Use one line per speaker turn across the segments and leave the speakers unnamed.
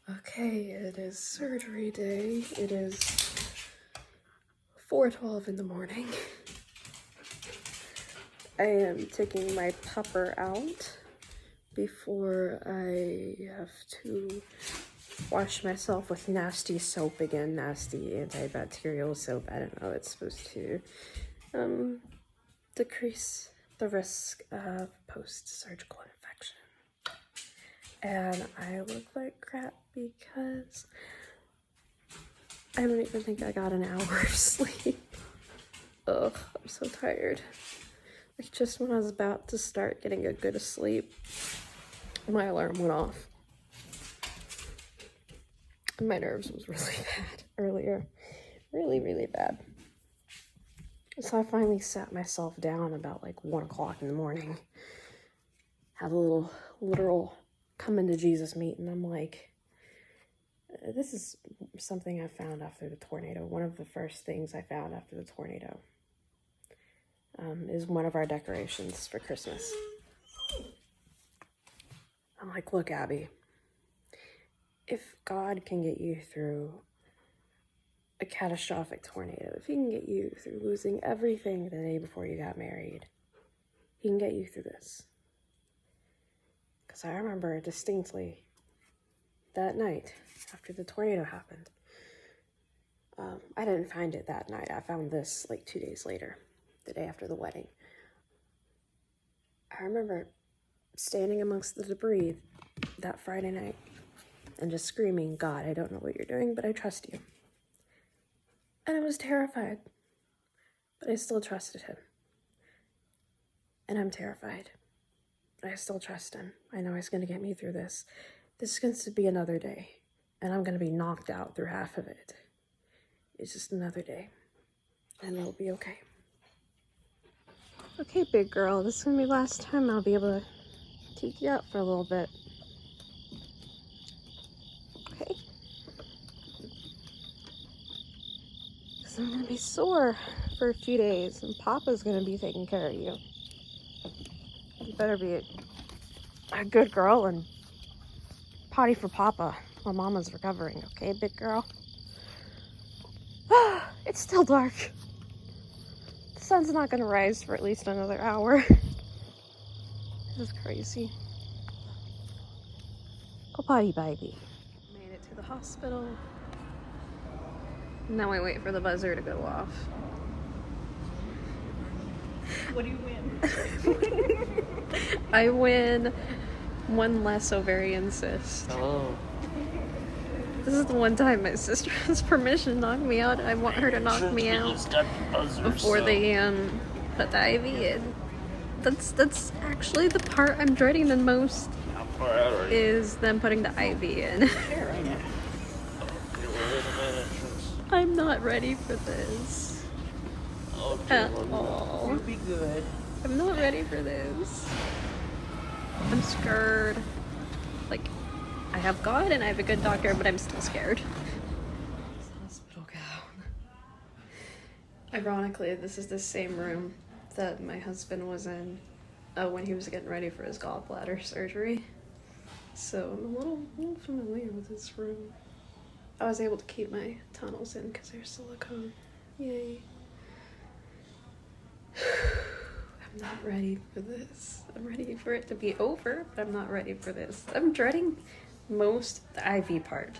Okay, it is surgery day. It is 4:12 in the morning. I am taking my pupper out before I have to wash myself with nasty soap again, nasty antibacterial soap. I don't know, it's supposed to decrease the risk of post-surgical infection. And I look like crap because I don't even think I got an hour of sleep. Ugh, I'm so tired. Like just when I was about to start getting a good sleep, my alarm went off. My nerves was really bad earlier. Really, really bad. So I finally sat myself down about like 1 o'clock in the morning. Had a little literal come into Jesus meeting. I'm like, this is something I found after the tornado. One of the first things I found after the tornado is one of our decorations for Christmas. I'm like, look, Abby, if God can get you through a catastrophic tornado, if he can get you through losing everything the day before you got married, he can get you through this. Because I remember distinctly that night after the tornado happened. I didn't find it that night. I found this like 2 days later, the day after the wedding. I remember standing amongst the debris that Friday night and just screaming, God, I don't know what you're doing, but I trust you. And I was terrified, but I still trusted him. And I'm terrified, but I still trust him. I know he's going to get me through this. This is going to be another day, and I'm going to be knocked out through half of it. It's just another day, and it'll be okay. Okay, big girl, this is going to be the last time I'll be able to take you out for a little bit. Okay? Because I'm going to be sore for a few days, and Papa's going to be taking care of you. You better be a good girl and potty for Papa while Mama's recovering, okay, big girl? It's still dark. The sun's not gonna rise for at least another hour. This is crazy. Go potty, baby. Made it to the hospital. Now I wait for the buzzer to go off.
What do you win?
I win 1 less ovarian cyst.
Oh.
This is the one time my sister has permission to knock me out. I want her to knock me out before they put the IV in. That's actually the part I'm dreading the most.
How far out are you?
Is them putting the IV in.
Here, right now.
I'm not ready for this at all.
You'll be good.
I'm not ready for this. I'm scared. Like, I have God and I have a good doctor, but I'm still scared. Hospital gown. Ironically, this is the same room that my husband was in when he was getting ready for his gallbladder surgery. So I'm a little familiar with this room. I was able to keep my tunnels in because they're silicone. Yay. I'm not ready for this. I'm ready for it to be over, but I'm not ready for this. I'm dreading most the IV part.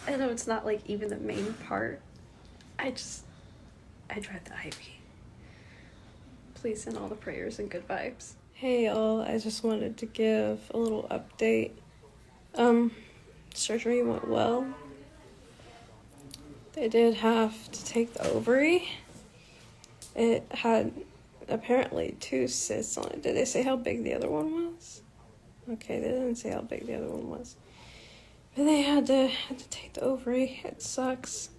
I know it's not like even the main part. I dread the IV. Please send all the prayers and good vibes. Hey y'all, I just wanted to give a little update. Surgery went well. They did have to take the ovary. It had apparently 2 cysts on it. Did they say how big the other one was? Okay, they didn't say how big the other one was. But they had to take the ovary. It sucks,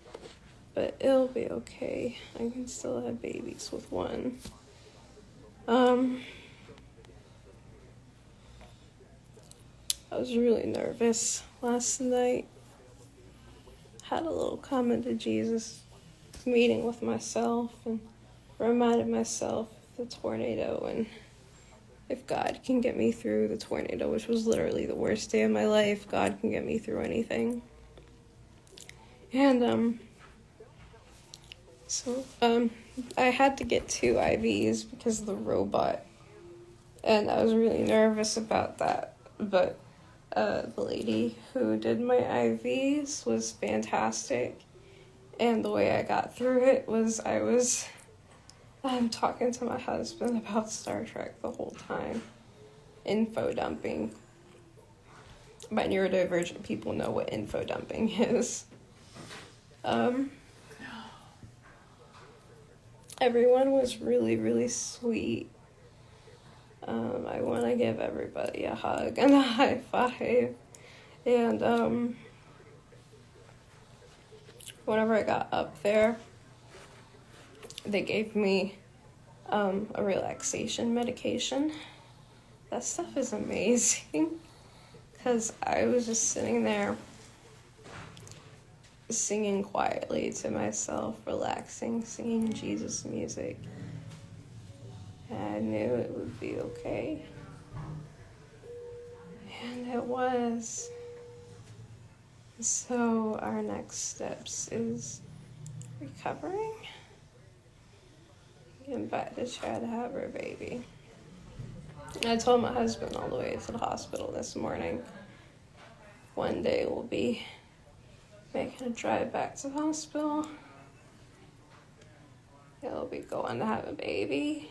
but it'll be okay. I can still have babies with one. I was really nervous last night. Had a little come into Jesus meeting with myself and reminded myself of the tornado and if God can get me through the tornado, which was literally the worst day of my life, God can get me through anything. And, so, I had to get 2 IVs because of the robot. And I was really nervous about that. But, the lady who did my IVs was fantastic. And the way I got through it was I was talking to my husband about Star Trek the whole time. Info dumping. My neurodivergent people know what info dumping is. Everyone was really, really sweet. I want to give everybody a hug and a high five. And whenever I got up there, they gave me a relaxation medication. That stuff is amazing. Because I was just sitting there singing quietly to myself, relaxing, singing Jesus music. And I knew it would be okay. And it was. So our next steps is recovering. Getting back to try to have our baby. I told my husband all the way to the hospital this morning. One day we'll be making a drive back to the hospital. He'll be going to have a baby.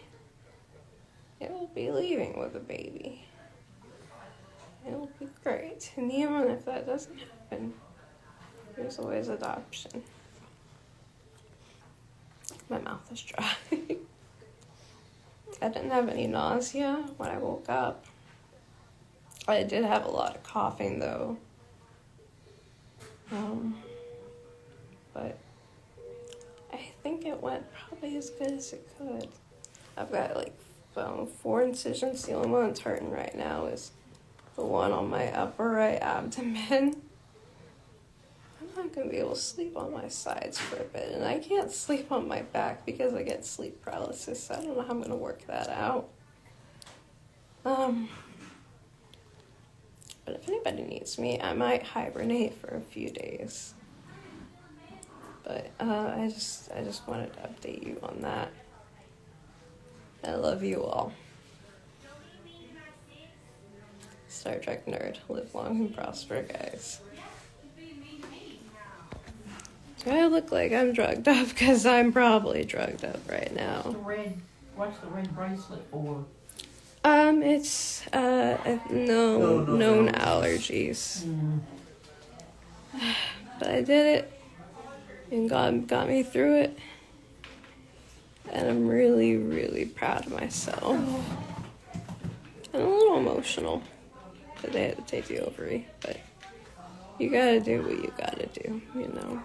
He'll be leaving with a baby. It'll be great. And even if that doesn't happen, there's always adoption. My mouth is dry. I didn't have any nausea when I woke up. I did have a lot of coughing though. But I think it went probably as good as it could. I've got like 4 incisions. The only one that's hurting right now is the one on my upper right abdomen. I'm not going to be able to sleep on my sides for a bit. And I can't sleep on my back because I get sleep paralysis. So I don't know how I'm going to work that out. But if anybody needs me, I might hibernate for a few days. But I just wanted to update you on that. I love you all. Star Trek nerd. Live long and prosper, guys. Do I look like I'm drugged up? Because I'm probably drugged up right now.
What's the red bracelet for?
It's known allergies. But I did it, and God got me through it. And I'm really, really proud of myself. And a little emotional that they had to take the ovary, but you gotta do what you gotta do, you know.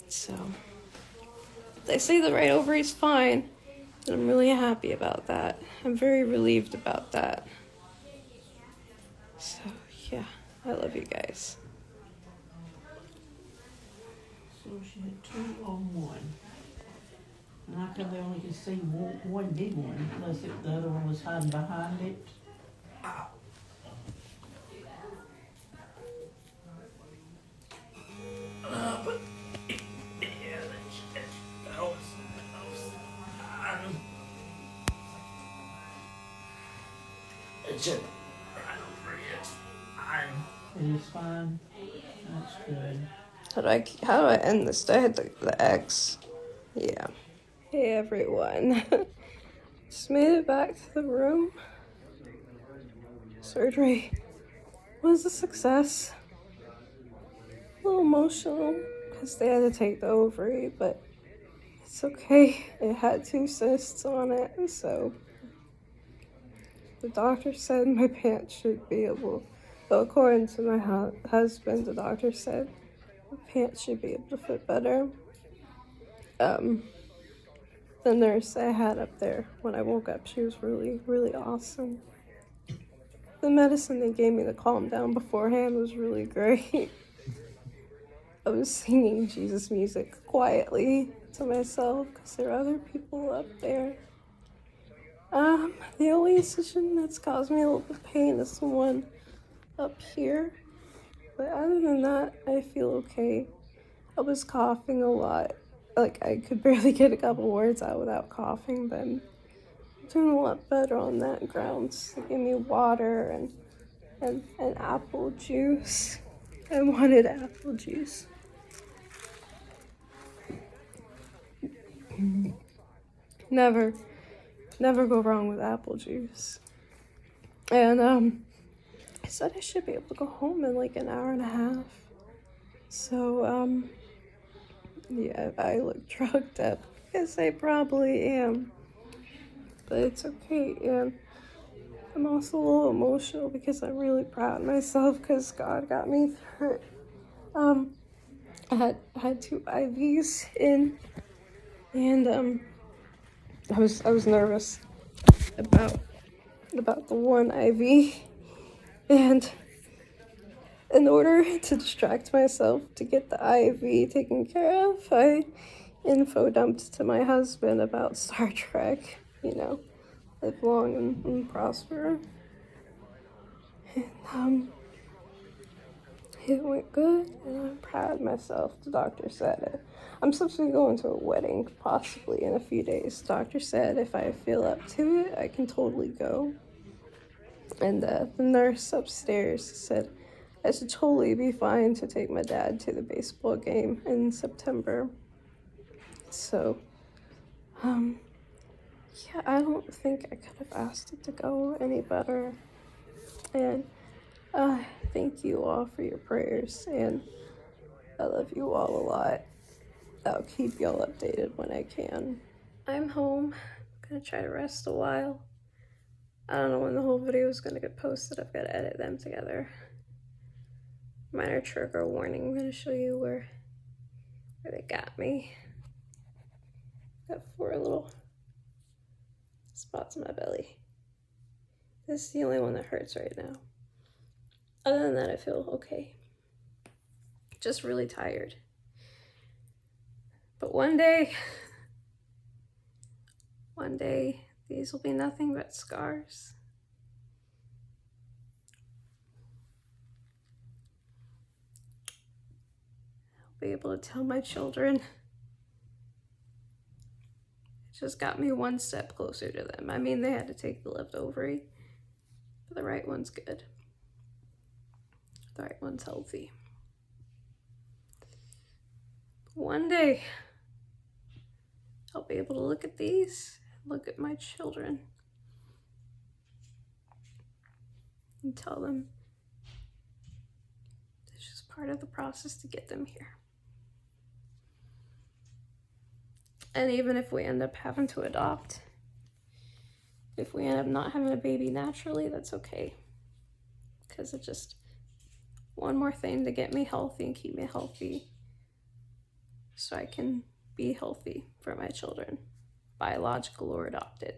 So they say the right ovary's fine, and I'm really happy about that. I'm very relieved about that. So yeah, I love you guys.
So she had 2 on 1. And I could only could see one big one, unless the other one was hiding behind it. It is fine. That's good.
How do I end this? Do I hit the X? Yeah. Hey everyone. Just made it back to the room. Surgery was a success. A little emotional because they had to take the ovary, but it's okay. It had 2 cysts on it, so the doctor said my pants should be able, well, according to my husband, the doctor said my pants should be able to fit better. The nurse I had up there when I woke up, she was really, really awesome. The medicine they gave me to calm down beforehand was really great. I was singing Jesus music quietly to myself because there are other people up there. The only incision that's caused me a little bit of pain is the one up here. But other than that, I feel okay. I was coughing a lot. Like, I could barely get a couple words out without coughing, but I'm doing a lot better on that grounds. They gave me water and apple juice. I wanted apple juice. Never go wrong with apple juice. And I said I should be able to go home in like an hour and a half. So yeah, if I look drugged up, yes, I probably am. But it's okay, and I'm also a little emotional because I'm really proud of myself because God got me through it. I had 2 IVs in, and I was nervous about the one IV, and in order to distract myself to get the IV taken care of, I info dumped to my husband about Star Trek, live long and prosper. And it went good, and I'm proud of myself. The doctor said it. I'm supposed to be going to a wedding, possibly in a few days. The doctor said if I feel up to it, I can totally go. And the nurse upstairs said I should totally be fine to take my dad to the baseball game in September. So, yeah, I don't think I could have asked it to go any better. And thank you all for your prayers, and I love you all a lot. I'll keep y'all updated when I can. I'm home. I'm gonna try to rest a while. I don't know when the whole video is gonna get posted. I've got to edit them together. Minor trigger warning. I'm gonna show you where they got me. Got 4 little spots on my belly. This is the only one that hurts right now. Other than that, I feel okay. Just really tired. But one day, these will be nothing but scars. I'll be able to tell my children. It just got me one step closer to them. I mean, they had to take the left ovary, but the right one's good. The right one's healthy. One day, I'll be able to look at these, look at my children, and tell them it's just part of the process to get them here. And even if we end up having to adopt, if we end up not having a baby naturally, that's okay. Because it's just one more thing to get me healthy and keep me healthy so I can be healthy for my children, biological or adopted.